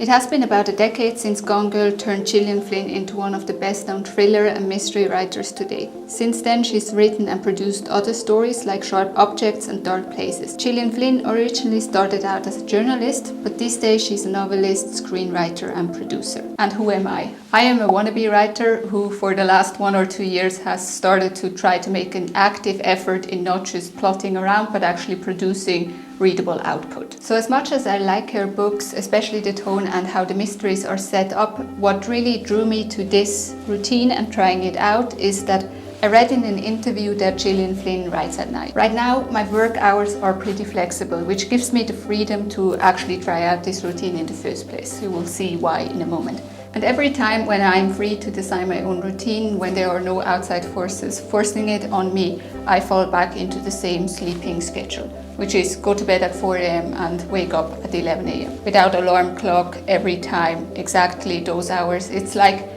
It has been about a decade since Gone Girl turned Gillian Flynn into one of the best-known thriller and mystery writers today. Since then, she's written and produced other stories like Sharp Objects and Dark Places. Gillian Flynn originally started out as a journalist, but these days she's a novelist, screenwriter and producer. And who am I? I am a wannabe writer who for the last 1 or 2 years has started to try to make an active effort in not just plotting around, but actually producing readable output. So as much as I like her books, especially the tone and how the mysteries are set up, what really drew me to this routine and trying it out is that I read in an interview that Gillian Flynn writes at night. Right now, my work hours are pretty flexible, which gives me the freedom to actually try out this routine in the first place. You will see why in a moment. And every time when I'm free to design my own routine, when there are no outside forces forcing it on me, I fall back into the same sleeping schedule, which is go to bed at 4 a.m. and wake up at 11 a.m. without alarm clock every time, exactly those hours. It's like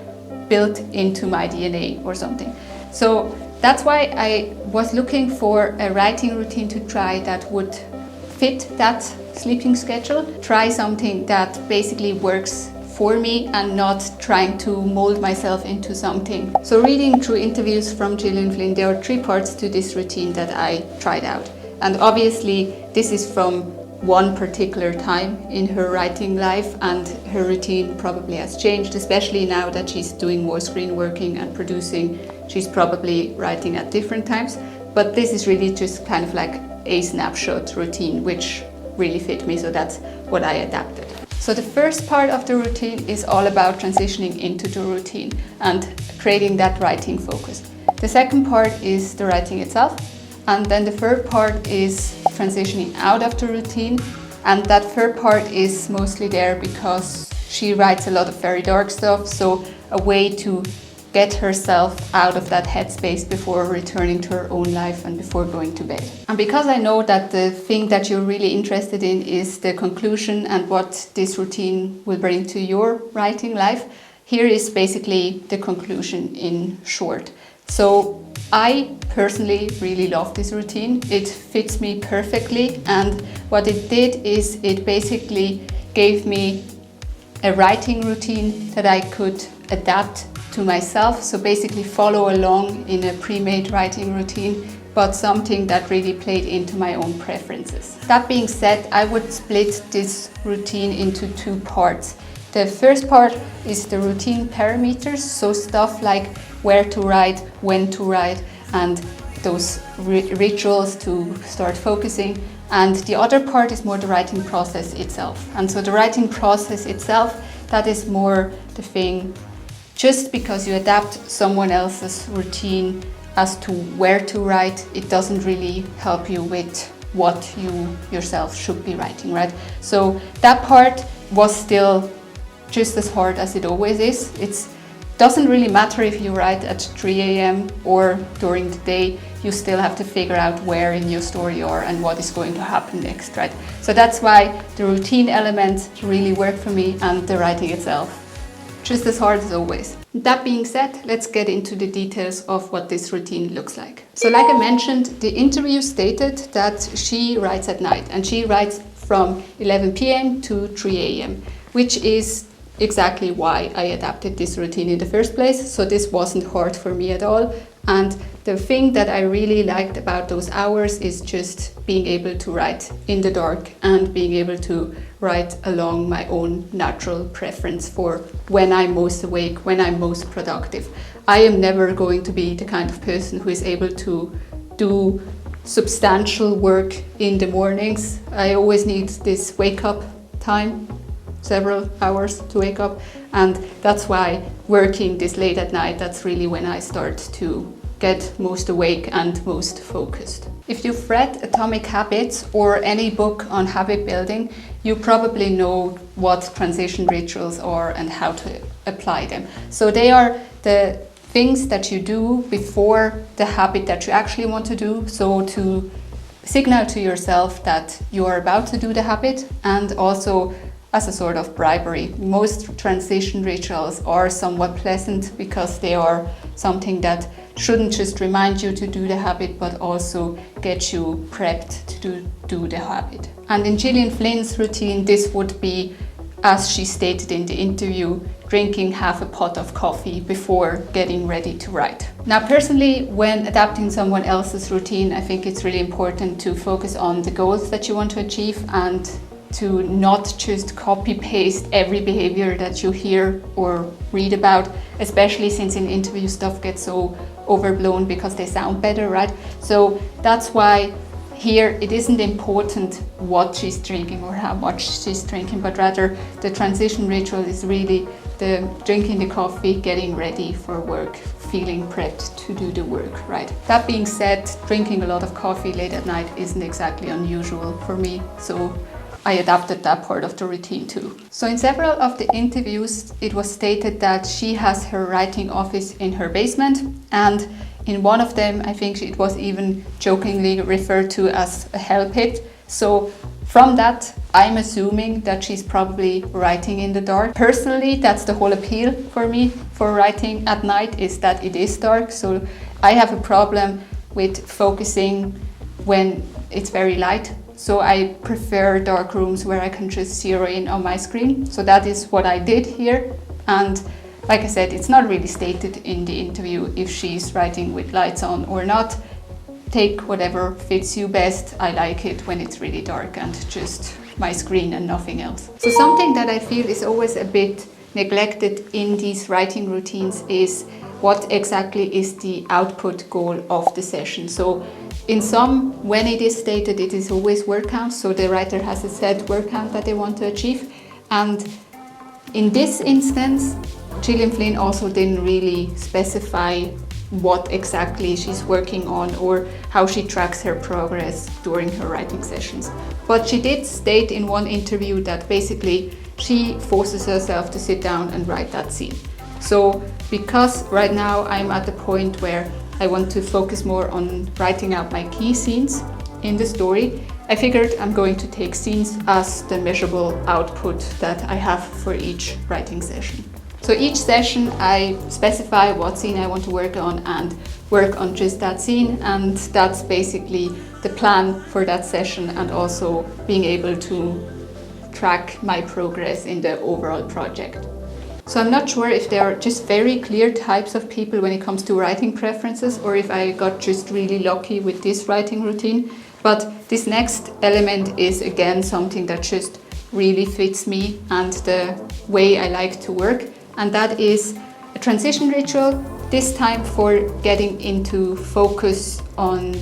built into my DNA or something. So that's why I was looking for a writing routine to try that would fit that sleeping schedule. Try something that basically works for me and not trying to mold myself into something. So reading through interviews from Gillian Flynn, there are 3 parts to this routine that I tried out. And obviously this is from one particular time in her writing life, and her routine probably has changed, especially now that she's doing more screen working and producing. She's probably writing at different times, but this is really just kind of like a snapshot routine which really fit me, so that's what I adapted. So the first part of the routine is all about transitioning into the routine and creating that writing focus. The second part is the writing itself, and then the third part is transitioning out of the routine, and that third part is mostly there because she writes a lot of very dark stuff, so a way to get herself out of that headspace before returning to her own life and before going to bed. And because I know that the thing that you're really interested in is the conclusion and what this routine will bring to your writing life, here is basically the conclusion in short. So I personally really love this routine. It fits me perfectly, and what it did is it basically gave me a writing routine that I could adapt to myself, so basically follow along in a pre-made writing routine, but something that really played into my own preferences. That being said, I would split this routine into 2 parts. The first part is the routine parameters, so stuff like where to write, when to write, and those rituals to start focusing. And the other part is more the writing process itself. And so the writing process itself, that is more the thing. Just because you adapt someone else's routine as to where to write, it doesn't really help you with what you yourself should be writing, right? So that part was still just as hard as it always is. It doesn't really matter if you write at 3 a.m. or during the day, you still have to figure out where in your story you are and what is going to happen next, right? So that's why the routine elements really work for me, and the writing itself just as hard as always. That being said, let's get into the details of what this routine looks like. So like I mentioned, the interview stated that she writes at night, and she writes from 11 p.m. to 3 a.m., which is exactly why I adapted this routine in the first place. So this wasn't hard for me at all. And the thing that I really liked about those hours is just being able to write in the dark and being able to write along my own natural preference for when I'm most awake, when I'm most productive. I am never going to be the kind of person who is able to do substantial work in the mornings. I always need this wake up time, several hours to wake up, and that's why working this late at night, that's really when I start to get most awake and most focused. If you've read Atomic Habits or any book on habit building, you probably know what transition rituals are and how to apply them. So they are the things that you do before the habit that you actually want to do, so to signal to yourself that you are about to do the habit, and also as a sort of bribery. Most transition rituals are somewhat pleasant because they are something that shouldn't just remind you to do the habit, but also get you prepped to do the habit. And in Gillian Flynn's routine, this would be as she stated in the interview, drinking half a pot of coffee before getting ready to write. Now, personally, when adapting someone else's routine, I think it's really important to focus on the goals that you want to achieve and to not just copy-paste every behavior that you hear or read about, especially since in interview stuff gets so overblown because they sound better, right? So that's why here it isn't important what she's drinking or how much she's drinking, but rather the transition ritual is really the drinking the coffee, getting ready for work, feeling prepped to do the work, right? That being said, drinking a lot of coffee late at night isn't exactly unusual for me, so I adapted that part of the routine too. So in several of the interviews, it was stated that she has her writing office in her basement, and in one of them, I think it was even jokingly referred to as a hell pit. So from that, I'm assuming that she's probably writing in the dark. Personally, that's the whole appeal for me for writing at night, is that it is dark. So I have a problem with focusing when it's very light. So I prefer dark rooms where I can just zero in on my screen. So that is what I did here. And like I said, it's not really stated in the interview if she's writing with lights on or not. Take whatever fits you best. I like it when it's really dark and just my screen and nothing else. So something that I feel is always a bit neglected in these writing routines is what exactly is the output goal of the session. So in some, when it is stated, it is always word count. So the writer has a set word count that they want to achieve. And in this instance, Gillian Flynn also didn't really specify what exactly she's working on or how she tracks her progress during her writing sessions. But she did state in one interview that basically she forces herself to sit down and write that scene. So because right now I'm at the point where I want to focus more on writing out my key scenes in the story, I figured I'm going to take scenes as the measurable output that I have for each writing session. So each session I specify what scene I want to work on and work on just that scene, and that's basically the plan for that session, and also being able to track my progress in the overall project. So I'm not sure if there are just very clear types of people when it comes to writing preferences, or if I got just really lucky with this writing routine. But this next element is again something that just really fits me and the way I like to work. And that is a transition ritual, this time for getting into focus on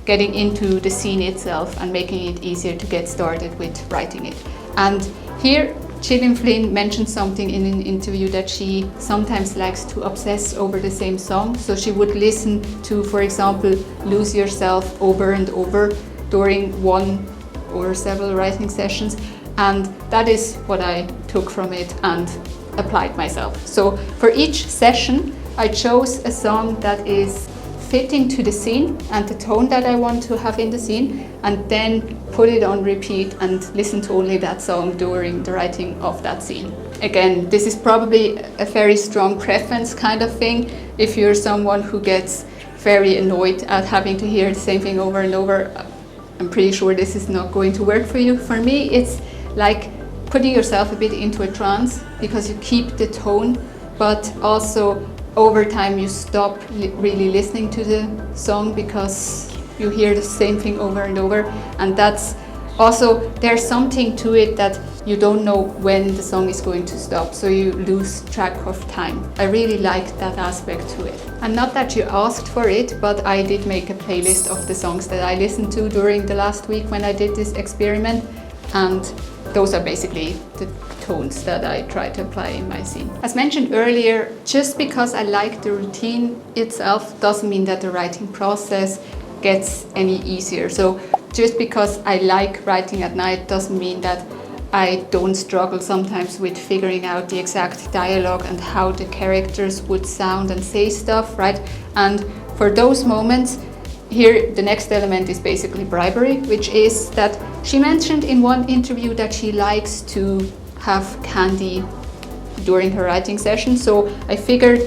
getting into the scene itself and making it easier to get started with writing it. And here Gillian Flynn mentioned something in an interview that she sometimes likes to obsess over the same song. So she would listen to, for example, Lose Yourself over and over during one or several writing sessions. And that is what I took from it and applied myself. So for each session, I chose a song that is fitting to the scene and the tone that I want to have in the scene, and then put it on repeat and listen to only that song during the writing of that scene. Again, this is probably a very strong preference kind of thing. If you're someone who gets very annoyed at having to hear the same thing over and over, I'm pretty sure this is not going to work for you. For me, it's like putting yourself a bit into a trance, because you keep the tone, but also over time you stop really listening to the song because you hear the same thing over and over. And that's also, there's something to it that you don't know when the song is going to stop, so you lose track of time. I really liked that aspect to it. And not that you asked for it, but I did make a playlist of the songs that I listened to during the last week when I did this experiment, and those are basically the tones that I try to apply in my scene. As mentioned earlier, just because I like the routine itself doesn't mean that the writing process gets any easier. So just because I like writing at night doesn't mean that I don't struggle sometimes with figuring out the exact dialogue and how the characters would sound and say stuff, right? And for those moments, here the next element is basically bribery, which is that she mentioned in one interview that she likes to have candy during her writing session. So I figured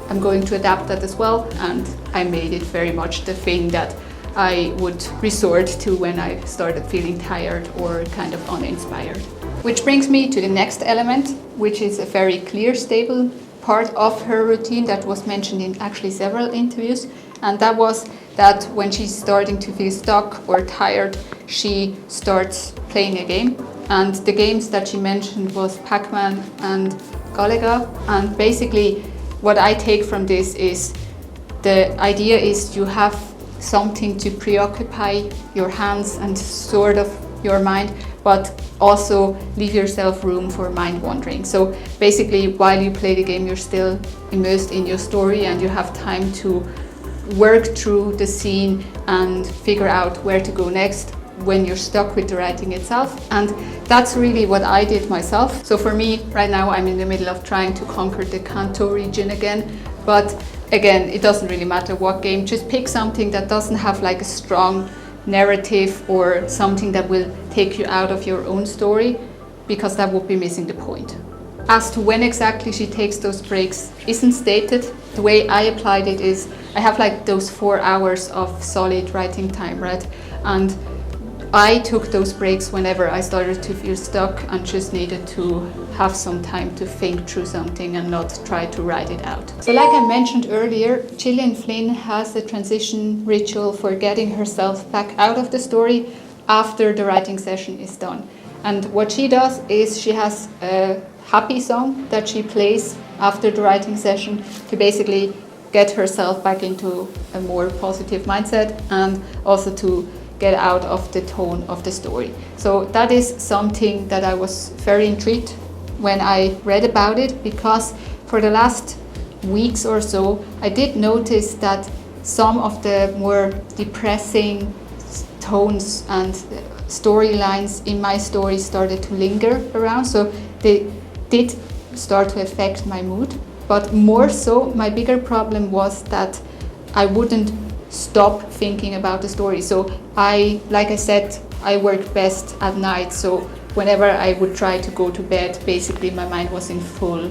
I'm going to adapt that as well, and I made it very much the thing that I would resort to when I started feeling tired or kind of uninspired. Which brings me to the next element, which is a very clear, stable part of her routine that was mentioned in actually several interviews. And that was that when she's starting to feel stuck or tired, she starts playing a game. And the games that she mentioned was Pac-Man and Galaga. And basically what I take from this is the idea is you have something to preoccupy your hands and sort of your mind, but also leave yourself room for mind wandering. So basically while you play the game, you're still immersed in your story and you have time to work through the scene and figure out where to go next when you're stuck with the writing itself. And that's really what I did myself. So for me, right now I'm in the middle of trying to conquer the Kanto region again. But again, it doesn't really matter what game, just pick something that doesn't have like a strong narrative or something that will take you out of your own story, because that would be missing the point. As to when exactly she takes those breaks isn't stated. The way I applied it is I have like those 4 hours of solid writing time, right? And I took those breaks whenever I started to feel stuck and just needed to have some time to think through something and not try to write it out. So like I mentioned earlier, Gillian Flynn has a transition ritual for getting herself back out of the story after the writing session is done. And what she does is she has a happy song that she plays after the writing session to basically get herself back into a more positive mindset and also to get out of the tone of the story. So that is something that I was very intrigued when I read about it, because for the last weeks or so I did notice that some of the more depressing tones and storylines in my story started to linger around. So they did start to affect my mood. But more so, my bigger problem was that I wouldn't stop thinking about the story. So like I said, I work best at night. So whenever I would try to go to bed, basically my mind was in full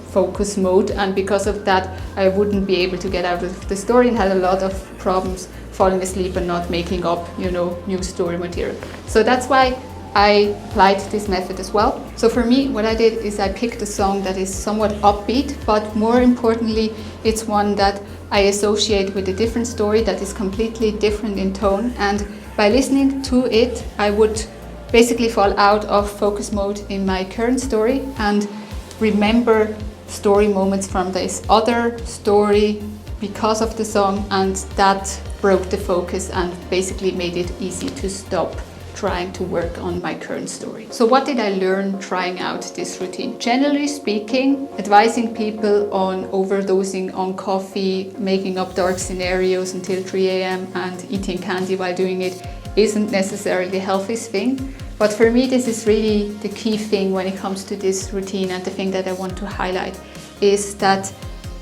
focus mode. And because of that, I wouldn't be able to get out of the story and had a lot of problems falling asleep and not making up, new story material. So that's why I applied this method as well. So for me, what I did is I picked a song that is somewhat upbeat, but more importantly, it's one that I associate with a different story that is completely different in tone. And by listening to it, I would basically fall out of focus mode in my current story and remember story moments from this other story because of the song, and that broke the focus and basically made it easy to stop trying to work on my current story. So what did I learn trying out this routine? Generally speaking, advising people on overdosing on coffee, making up dark scenarios until 3 a.m. and eating candy while doing it isn't necessarily the healthiest thing. But for me, this is really the key thing when it comes to this routine, and the thing that I want to highlight is that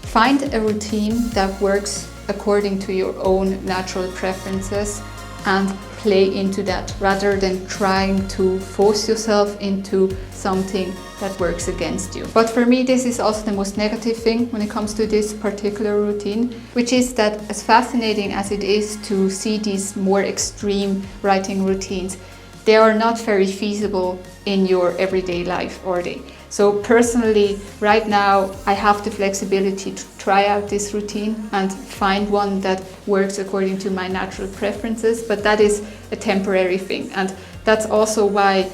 find a routine that works according to your own natural preferences and play into that, rather than trying to force yourself into something that works against you. But for me, this is also the most negative thing when it comes to this particular routine, which is that as fascinating as it is to see these more extreme writing routines, they are not very feasible in your everyday life, are they? So personally, right now, I have the flexibility to try out this routine and find one that works according to my natural preferences, but that is a temporary thing. And that's also why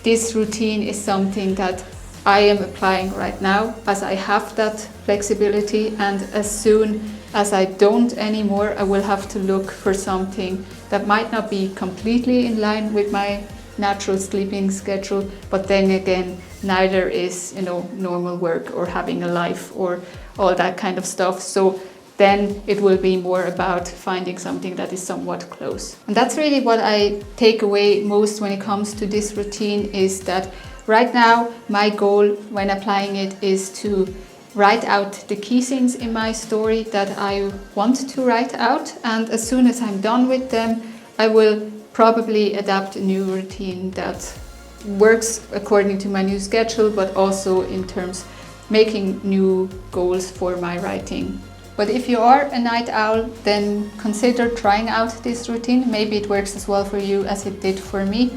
this routine is something that I am applying right now, as I have that flexibility, and as soon as I don't anymore, I will have to look for something that might not be completely in line with my natural sleeping schedule, but then again, neither is normal work or having a life or all that kind of stuff. So then it will be more about finding something that is somewhat close. And that's really what I take away most when it comes to this routine, is that right now my goal when applying it is to write out the key scenes in my story that I want to write out, and as soon as I'm done with them, I will probably adapt a new routine that works according to my new schedule, but also in terms making new goals for my writing. But if you are a night owl, then consider trying out this routine. Maybe it works as well for you as it did for me.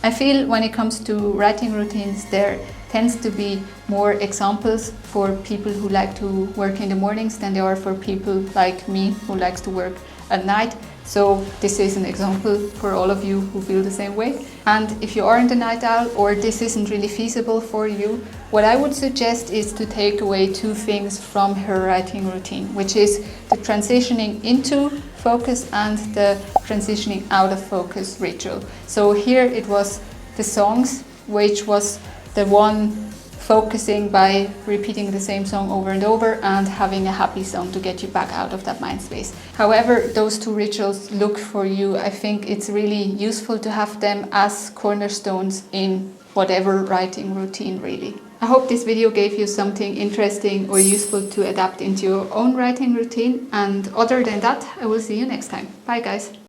I feel when it comes to writing routines, there tends to be more examples for people who like to work in the mornings than there are for people like me who likes to work at night. So this is an example for all of you who feel the same way. And if you aren't a night owl or this isn't really feasible for you, what I would suggest is to take away two things from her writing routine, which is the transitioning into focus and the transitioning out of focus ritual. So here it was the songs, which was the one focusing by repeating the same song over and over and having a happy song to get you back out of that mind space. However those two rituals look for you, I think it's really useful to have them as cornerstones in whatever writing routine really. I hope this video gave you something interesting or useful to adapt into your own writing routine, and other than that, I will see you next time. Bye guys!